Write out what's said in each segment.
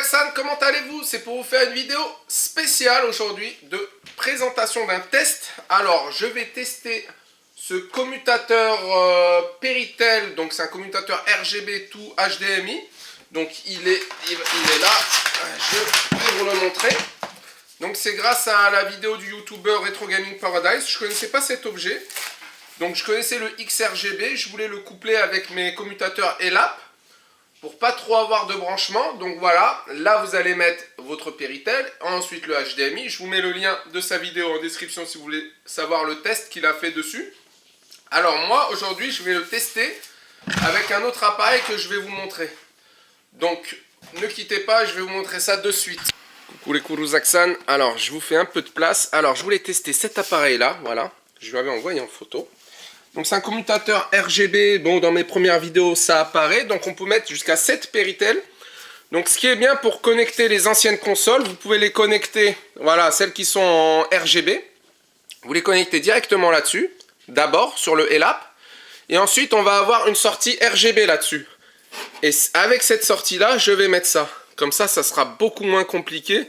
Aksan, comment allez-vous? C'est pour vous faire une vidéo spéciale aujourd'hui de présentation d'un test. Alors, je vais tester ce commutateur Péritel, donc c'est un commutateur RGB to HDMI. Donc il est là, je vais vous le montrer. Donc c'est grâce à la vidéo du youtubeur Retro Gaming Paradise. Je ne connaissais pas cet objet. Donc je connaissais le XRGB, je voulais le coupler avec mes commutateurs ELAP pour pas trop avoir de branchement. Donc voilà, là vous allez mettre votre Péritel, ensuite le HDMI. Je vous mets le lien de sa vidéo en description si vous voulez savoir le test qu'il a fait dessus. Alors moi aujourd'hui je vais le tester avec un autre appareil que je vais vous montrer. Donc ne quittez pas, je vais vous montrer ça de suite. Coucou les Kourouzaksan, alors je vous fais un peu de place. Alors je voulais tester cet appareil là, voilà, je lui avais envoyé en photo. Donc c'est un commutateur RGB, bon dans mes premières vidéos ça apparaît, donc on peut mettre jusqu'à 7 Péritel. Donc ce qui est bien pour connecter les anciennes consoles, vous pouvez les connecter, voilà, celles qui sont en RGB. Vous les connectez directement là-dessus, d'abord sur le ELAP, et ensuite on va avoir une sortie RGB là-dessus. Et avec cette sortie là, je vais mettre ça. Comme ça sera beaucoup moins compliqué.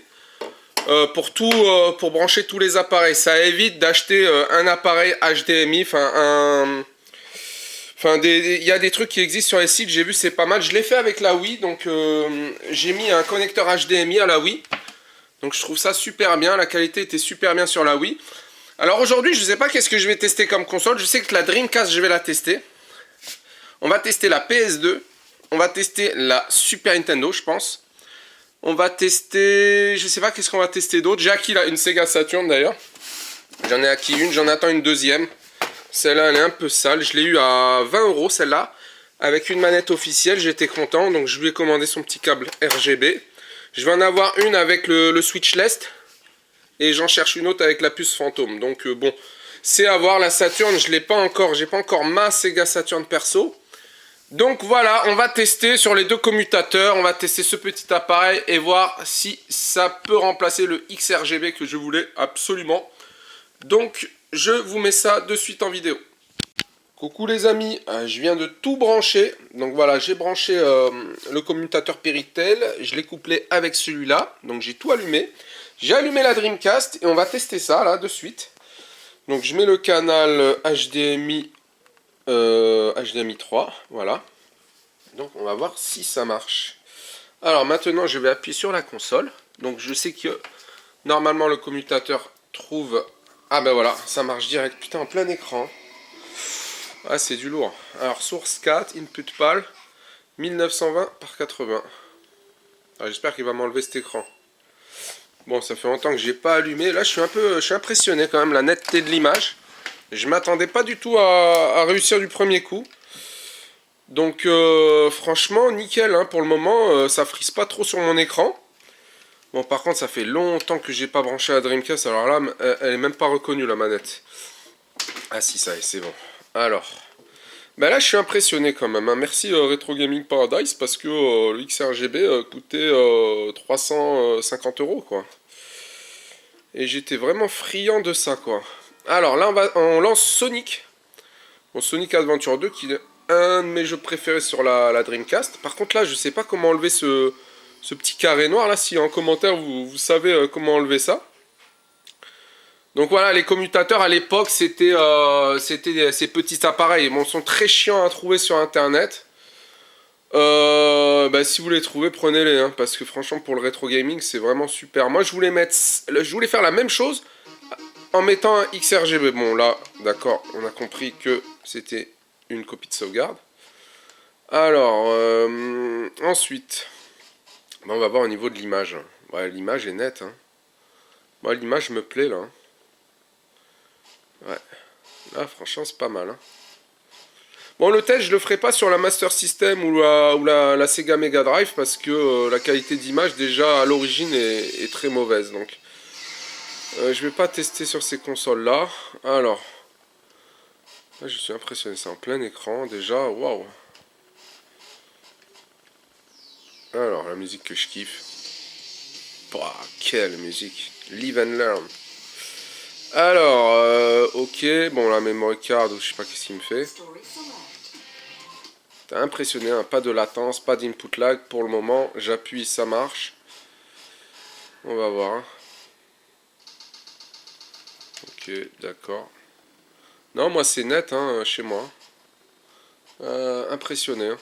Pour brancher tous les appareils, ça évite d'acheter un appareil HDMI, il y a des trucs qui existent sur les sites, j'ai vu c'est pas mal, je l'ai fait avec la Wii, donc j'ai mis un connecteur HDMI à la Wii, donc je trouve ça super bien, la qualité était super bien sur la Wii. Alors aujourd'hui je sais pas qu'est-ce que je vais tester comme console, je sais que la Dreamcast je vais la tester, on va tester la PS2, on va tester la Super Nintendo je pense. On va tester, je sais pas qu'est-ce qu'on va tester d'autre. J'ai acquis là une Sega Saturn d'ailleurs. J'en ai acquis une, j'en attends une deuxième. Celle-là elle est un peu sale, je l'ai eu à 20 € celle-là. Avec une manette officielle, j'étais content. Donc je lui ai commandé son petit câble RGB. Je vais en avoir une avec le switchless. Et j'en cherche une autre avec la puce fantôme. Donc bon, c'est à voir. La Saturn, je l'ai pas encore, j'ai pas encore ma Sega Saturn perso. Donc voilà, on va tester sur les deux commutateurs, on va tester ce petit appareil et voir si ça peut remplacer le XRGB que je voulais absolument. Donc je vous mets ça de suite en vidéo. Coucou les amis, je viens de tout brancher. Donc voilà, j'ai branché le commutateur Péritel, je l'ai couplé avec celui-là. Donc j'ai tout allumé. J'ai allumé la Dreamcast et on va tester ça là de suite. Donc je mets le canal HDMI. HDMI 3, voilà. Donc on va voir si ça marche. Alors maintenant je vais appuyer sur la console. Donc je sais que normalement le commutateur trouve... Ah ben voilà, ça marche direct. Putain, en plein écran. Ah c'est du lourd. Alors source 4, input PAL, 1920 par 80. J'espère qu'il va m'enlever cet écran. Bon, ça fait longtemps que j'ai pas allumé. Là je suis impressionné quand même, la netteté de l'image. Je m'attendais pas du tout à réussir du premier coup. Donc franchement nickel hein, pour le moment, ça frise pas trop sur mon écran. Bon par contre ça fait longtemps que j'ai pas branché la Dreamcast, alors là elle est même pas reconnue la manette. Ah si ça y est, c'est bon. Alors, bah là je suis impressionné quand même, hein. Merci Retro Gaming Paradise parce que le XRGB coûtait 350 € quoi. Et j'étais vraiment friand de ça quoi. Alors là on lance Sonic. Bon, Sonic Adventure 2 qui est un de mes jeux préférés sur la Dreamcast. Par contre là je sais pas comment enlever ce petit carré noir là. Si en commentaire vous savez comment enlever ça. Donc voilà, les commutateurs à l'époque c'était ces petits appareils. Bon, ils sont très chiants à trouver sur internet. Bah, si vous les trouvez, prenez-les hein, parce que franchement pour le rétro gaming c'est vraiment super. Moi je voulais faire la même chose en mettant un XRGB. Bon là, d'accord, on a compris que c'était une copie de sauvegarde. Alors, ensuite, on va voir au niveau de l'image. Ouais, l'image est nette. Hein. Moi, l'image me plaît là. Ouais, là franchement c'est pas mal. Hein. Bon, le test je le ferai pas sur la Master System ou la Sega Mega Drive parce que la qualité d'image déjà à l'origine est très mauvaise. Donc, je vais pas tester sur ces consoles là. Alors, là, je suis impressionné, c'est en plein écran déjà, waouh. Alors, la musique que je kiffe. Pouah, quelle musique. Live and learn. Alors, ok, bon la memory card, je sais pas qu'est-ce qu'il me fait. T'es impressionné, hein, pas de latence, pas d'input lag pour le moment. J'appuie, ça marche. On va voir. Hein. Ok, d'accord. Non, moi c'est net hein, chez moi. Impressionné. Hein.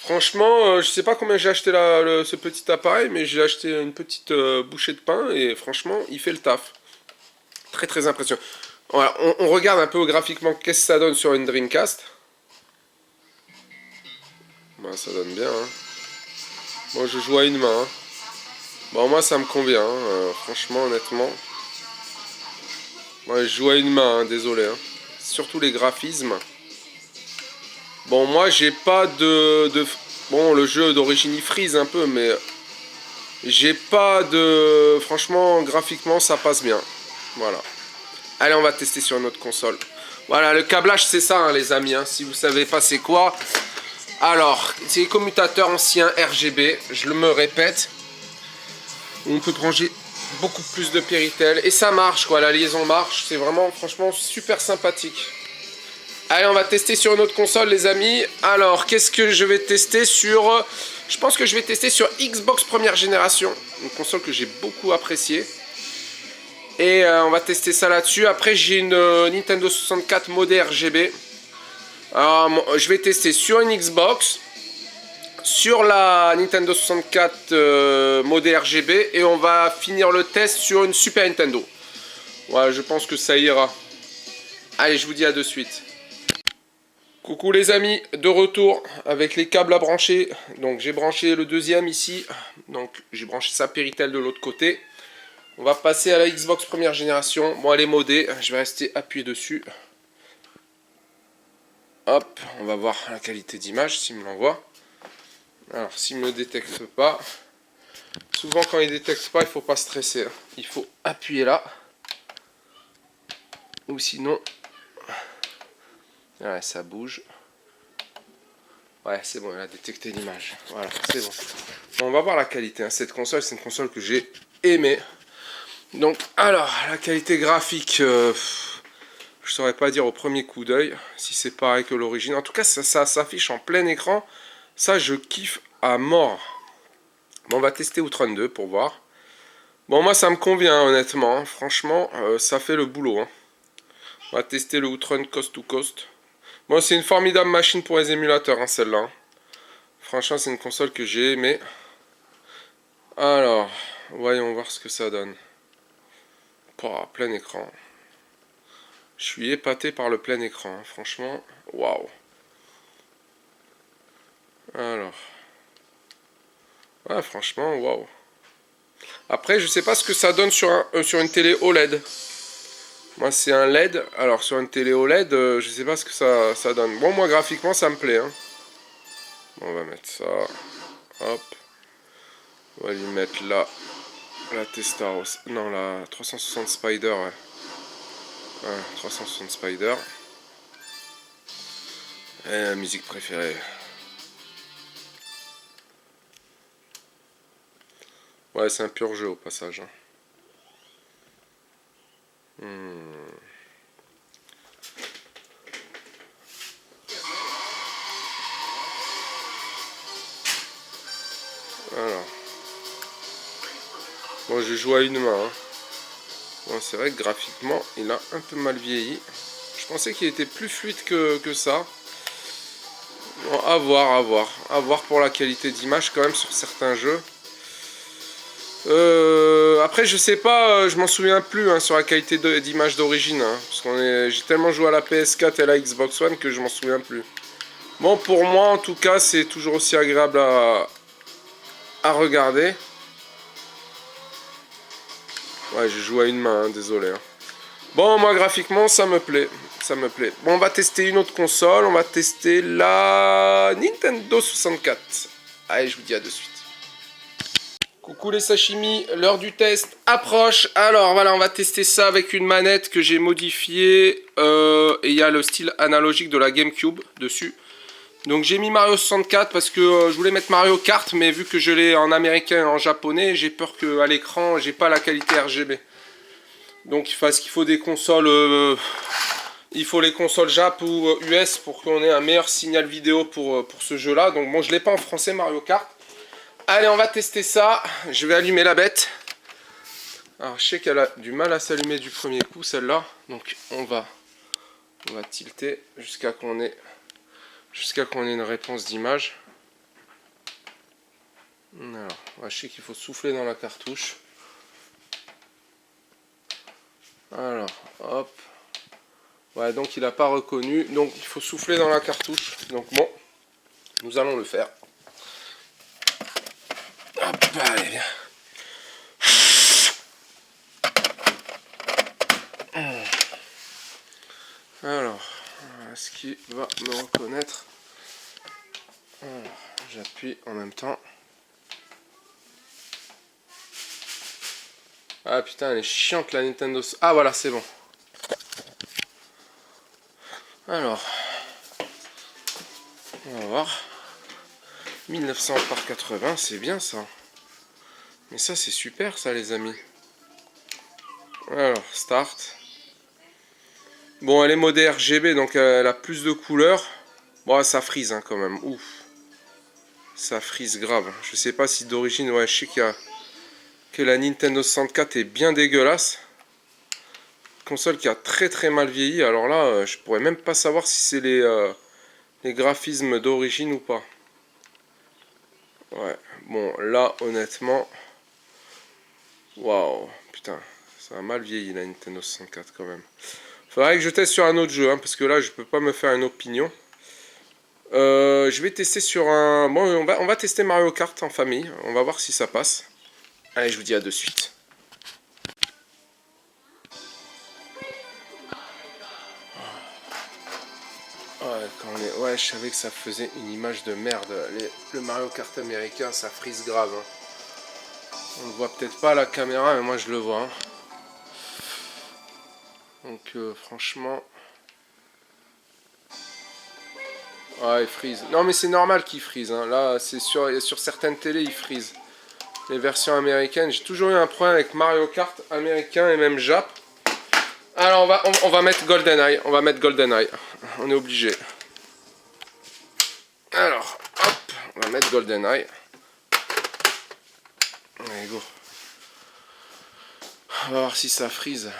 Franchement, je sais pas combien j'ai acheté ce petit appareil, mais j'ai acheté une petite bouchée de pain et franchement, il fait le taf. Très très impressionnant. Voilà, on regarde un peu graphiquement qu'est-ce que ça donne sur une Dreamcast. Bah, ça donne bien. Hein. Moi, je joue à une main. Hein. Bon, moi, ça me convient. Hein. Franchement, honnêtement. Moi, je joue à une main, hein, désolé. Hein. Surtout les graphismes. Bon, moi, j'ai pas de... Bon, le jeu d'origine, il freeze un peu, mais... J'ai pas de... Franchement, graphiquement, ça passe bien. Voilà. Allez, on va tester sur une autre console. Voilà, le câblage, c'est ça, hein, les amis. Hein. Si vous savez pas c'est quoi... Alors, c'est les commutateurs anciens RGB. Je me répète. On peut brancher beaucoup plus de Péritel. Et ça marche, quoi. La liaison marche. C'est vraiment, franchement, super sympathique. Allez, on va tester sur une autre console, les amis. Alors, qu'est-ce que je vais tester sur... Je pense que je vais tester sur Xbox première génération. Une console que j'ai beaucoup appréciée. Et on va tester ça là-dessus. Après, j'ai une Nintendo 64 modée RGB. Alors, je vais tester sur une Xbox, sur la Nintendo 64 modée RGB. Et on va finir le test sur une Super Nintendo. Voilà, je pense que ça ira. Allez, je vous dis à de suite. Coucou les amis, de retour avec les câbles à brancher. Donc j'ai branché le deuxième ici. Donc j'ai branché sa Péritel de l'autre côté. On va passer à la Xbox première génération. Bon, elle est modée, je vais rester appuyé dessus. Hop, on va voir la qualité d'image s'il me l'envoie. Alors s'il ne me détecte pas. Souvent quand il ne détecte pas, il ne faut pas stresser. Il faut appuyer là. Ou sinon... Ouais, ça bouge. Ouais, c'est bon, elle a détecté l'image. Voilà, c'est bon. Bon. On va voir la qualité. Hein. Cette console, c'est une console que j'ai aimée. Donc, alors, la qualité graphique, je saurais pas dire au premier coup d'œil si c'est pareil que l'origine. En tout cas, ça s'affiche en plein écran. Ça, je kiffe à mort. Bon, on va tester Outrun 2 pour voir. Bon, moi, ça me convient, honnêtement. Franchement, ça fait le boulot. Hein. On va tester le Outrun Coast to Coast. Bon, c'est une formidable machine pour les émulateurs, hein, celle-là. Hein. Franchement, c'est une console que j'ai aimée. Alors, voyons voir ce que ça donne. Pouah, plein écran. Je suis épaté par le plein écran. Hein. Franchement, waouh. Alors. Ouais, franchement, waouh. Après, je sais pas ce que ça donne sur une télé OLED. Moi, c'est un LED. Alors, sur une télé OLED, je sais pas ce que ça donne. Bon, moi, graphiquement, ça me plaît. Hein. Bon, on va mettre ça. Hop. On va lui mettre là. La Testaros. Non, la 360 Spider, ouais. Ouais, 360 Spider. Et la musique préférée. Ouais, c'est un pur jeu au passage. Hein. Alors. Bon, je joue à une main. Hein. Bon, c'est vrai que graphiquement, il a un peu mal vieilli. Je pensais qu'il était plus fluide que ça. Bon, à voir, à voir. À voir pour la qualité d'image quand même sur certains jeux. Après, je sais pas, je m'en souviens plus hein, sur la qualité d'image d'origine. Hein, parce que j'ai tellement joué à la PS4 et à la Xbox One que je m'en souviens plus. Bon, pour moi, en tout cas, c'est toujours aussi agréable à regarder. Ouais, je joue à une main, hein, désolé. Hein. Bon, moi, graphiquement, ça me plaît. Ça me plaît. Bon, on va tester une autre console. On va tester la Nintendo 64. Allez, je vous dis à de suite. Coucou les sashimi, l'heure du test approche. Alors voilà, on va tester ça avec une manette que j'ai modifiée. Et il y a le style analogique de la GameCube dessus. Donc j'ai mis Mario 64 parce que je voulais mettre Mario Kart. Mais vu que je l'ai en américain et en japonais, j'ai peur qu'à l'écran, j'ai pas la qualité RGB. Donc parce qu'il faut des consoles... il faut les consoles Jap ou US pour qu'on ait un meilleur signal vidéo pour ce jeu-là. Donc bon, je l'ai pas en français Mario Kart. Allez, on va tester ça. Je vais allumer la bête. Alors je sais qu'elle a du mal à s'allumer du premier coup celle-là. Donc on va tilter jusqu'à qu'on ait une réponse d'image. Alors, je sais qu'il faut souffler dans la cartouche. Alors, hop. Ouais, donc il n'a pas reconnu. Donc il faut souffler dans la cartouche. Donc bon, nous allons le faire. Hop, allez. Alors, est-ce qu'il va me reconnaître? J'appuie en même temps. Ah putain, elle est chiante la Nintendo. Ah voilà, c'est bon. Alors, on va voir. 1900 par 80, c'est bien ça. Mais ça, c'est super ça, les amis. Alors, start. Bon, elle est mode RGB, donc elle a plus de couleurs. Bon, ça frise hein, quand même. Ouf. Ça frise grave. Je sais pas si d'origine, ouais, je sais que la Nintendo 64 est bien dégueulasse. Console qui a très très mal vieilli. Alors là, je pourrais même pas savoir si c'est les graphismes d'origine ou pas. Ouais, bon, là, honnêtement... Waouh, putain, ça a mal vieilli la Nintendo 64 quand même. Faudrait que je teste sur un autre jeu, hein, parce que là, je peux pas me faire une opinion. Je vais tester sur un... Bon, on va tester Mario Kart en famille. On va voir si ça passe. Allez, je vous dis à de suite. Ouais, je savais que ça faisait une image de merde. Le Mario Kart américain, ça frise grave. Hein. On le voit peut-être pas à la caméra, mais moi je le vois. Hein. Donc franchement... Ah, il frise. Non, mais c'est normal qu'il frise. Hein. Là, c'est sur certaines télés, il frise. Les versions américaines, j'ai toujours eu un problème avec Mario Kart américain et même Jap. Alors, on va mettre GoldenEye. On va mettre GoldenEye. On est obligé. Alors, hop, on va mettre GoldenEye. Allez, go. On va voir si ça frise.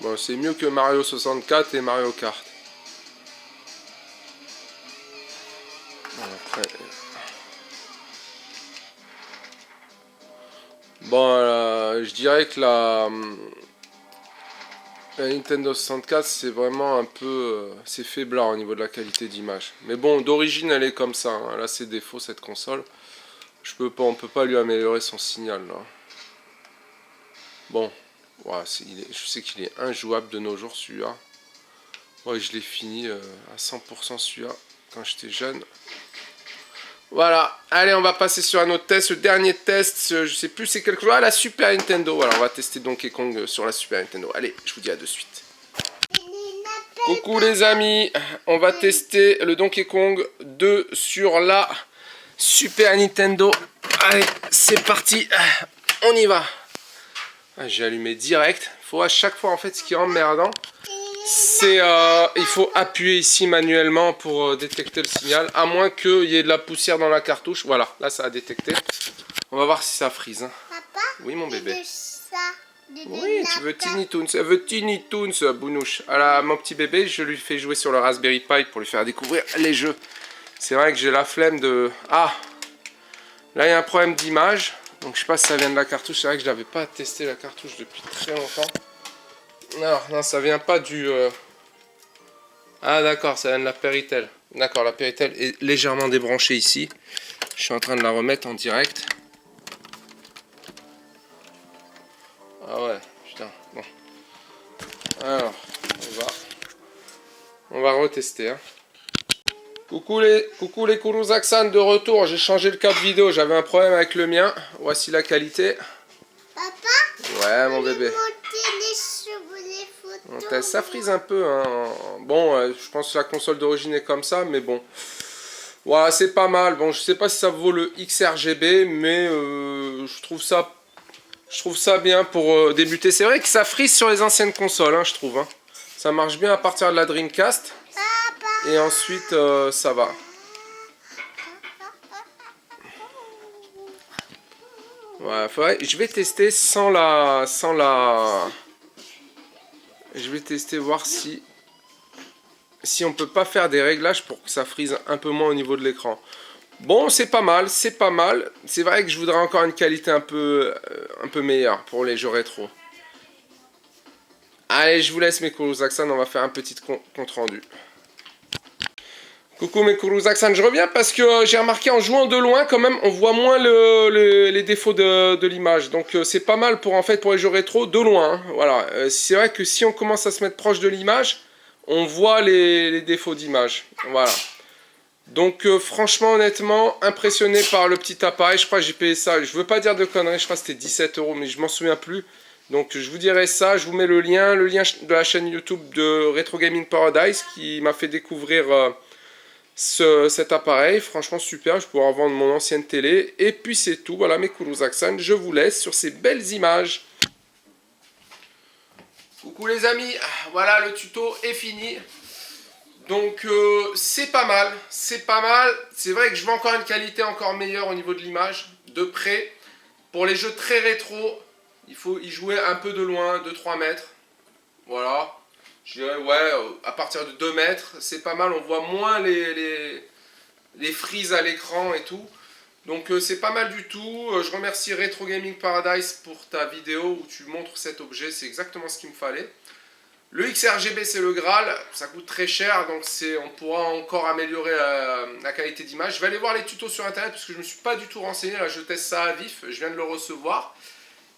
Bon, c'est mieux que Mario 64 et Mario Kart. Après... Bon, je dirais que la Nintendo 64, c'est vraiment un peu... c'est faiblard au niveau de la qualité d'image. Mais bon, d'origine, elle est comme ça. Hein. Elle a ses défauts, cette console. On peut pas lui améliorer son signal, là. Bon, ouais, je sais qu'il est injouable de nos jours, celui-là. Ouais, je l'ai fini à 100% celui-là, quand j'étais jeune. Voilà, allez, on va passer sur un autre test. Le dernier test, je sais plus c'est quelque chose. Ah, la Super Nintendo. Voilà, on va tester Donkey Kong sur la Super Nintendo. Allez, je vous dis à de suite. Coucou les amis, on va tester le Donkey Kong 2 sur la Super Nintendo. Allez, c'est parti, on y va. J'ai allumé direct. Il faut à chaque fois, en fait, ce qui est emmerdant, c'est il faut appuyer ici manuellement pour détecter le signal, à moins qu'il y ait de la poussière dans la cartouche. Voilà, là ça a détecté. On va voir si ça frise. Hein. Papa, oui mon bébé. Oui, tu veux Tiny Toons. Elle veut Tiny Toons, Bounouche. Alors, mon petit bébé, je lui fais jouer sur le Raspberry Pi pour lui faire découvrir les jeux. C'est vrai que j'ai la flemme de... Ah, là il y a un problème d'image. Donc je sais pas si ça vient de la cartouche. C'est vrai que je n'avais pas testé la cartouche depuis très longtemps. Non, ça vient pas du... Ah d'accord, ça vient de la Péritel. D'accord, la Péritel est légèrement débranchée ici. Je suis en train de la remettre en direct. Ah ouais, putain, bon. Alors, on va retester. Hein. Coucou les Kurouzaksan de retour. J'ai changé le câble vidéo, j'avais un problème avec le mien. Voici la qualité. Papa, ouais, mon bébé. Ça frise un peu. Hein. Bon, je pense que la console d'origine est comme ça, mais bon. Voilà, c'est pas mal. Bon, je sais pas si ça vaut le XRGB, mais je trouve ça bien pour débuter. C'est vrai que ça frise sur les anciennes consoles, hein, je trouve. Hein. Ça marche bien à partir de la Dreamcast. Et ensuite, ça va. Voilà, je vais tester je vais tester voir si on peut pas faire des réglages pour que ça frise un peu moins au niveau de l'écran. Bon, c'est pas mal, c'est pas mal. C'est vrai que je voudrais encore une qualité un peu meilleure pour les jeux rétro. Allez, je vous laisse mes Kurosaxan, on va faire un petit compte rendu. Coucou mes Kurosaxan, je reviens parce que j'ai remarqué en jouant de loin quand même, on voit moins les défauts de l'image. Donc c'est pas mal pour les jeux rétro de loin. Hein. Voilà, c'est vrai que si on commence à se mettre proche de l'image, on voit les défauts d'image. Voilà. Donc franchement, honnêtement, impressionné par le petit appareil. Je crois que j'ai payé ça, je veux pas dire de conneries, je crois que c'était 17 €, mais je m'en souviens plus. Donc je vous dirai ça, je vous mets le lien de la chaîne YouTube de Retro Gaming Paradise qui m'a fait découvrir cet appareil. Franchement super, je pourrais revendre mon ancienne télé. Et puis c'est tout, voilà mes Kurosaxan, je vous laisse sur ces belles images. Coucou les amis, voilà le tuto est fini. Donc c'est pas mal, c'est pas mal. C'est vrai que je veux encore une qualité encore meilleure au niveau de l'image, de près. Pour les jeux très rétro, il faut y jouer un peu de loin, 2-3 mètres. Voilà. Je dirais ouais, à partir de 2 mètres, c'est pas mal. On voit moins les frises à l'écran et tout. Donc c'est pas mal du tout. Je remercie Retro Gaming Paradise pour ta vidéo où tu montres cet objet. C'est exactement ce qu'il me fallait. Le XRGB c'est le Graal, ça coûte très cher, donc on pourra encore améliorer la qualité d'image. Je vais aller voir les tutos sur internet parce que je ne me suis pas du tout renseigné, là je teste ça à vif, je viens de le recevoir.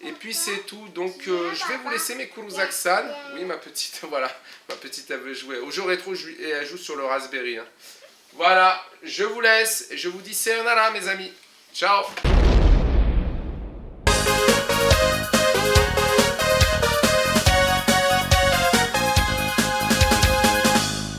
Et puis c'est tout, donc je vais vous laisser mes Kurosaxan. Oui ma petite, voilà, ma petite elle veut jouer au jeu rétro et elle joue sur le Raspberry. Hein. Voilà, je vous laisse, je vous dis sayonara mes amis, ciao.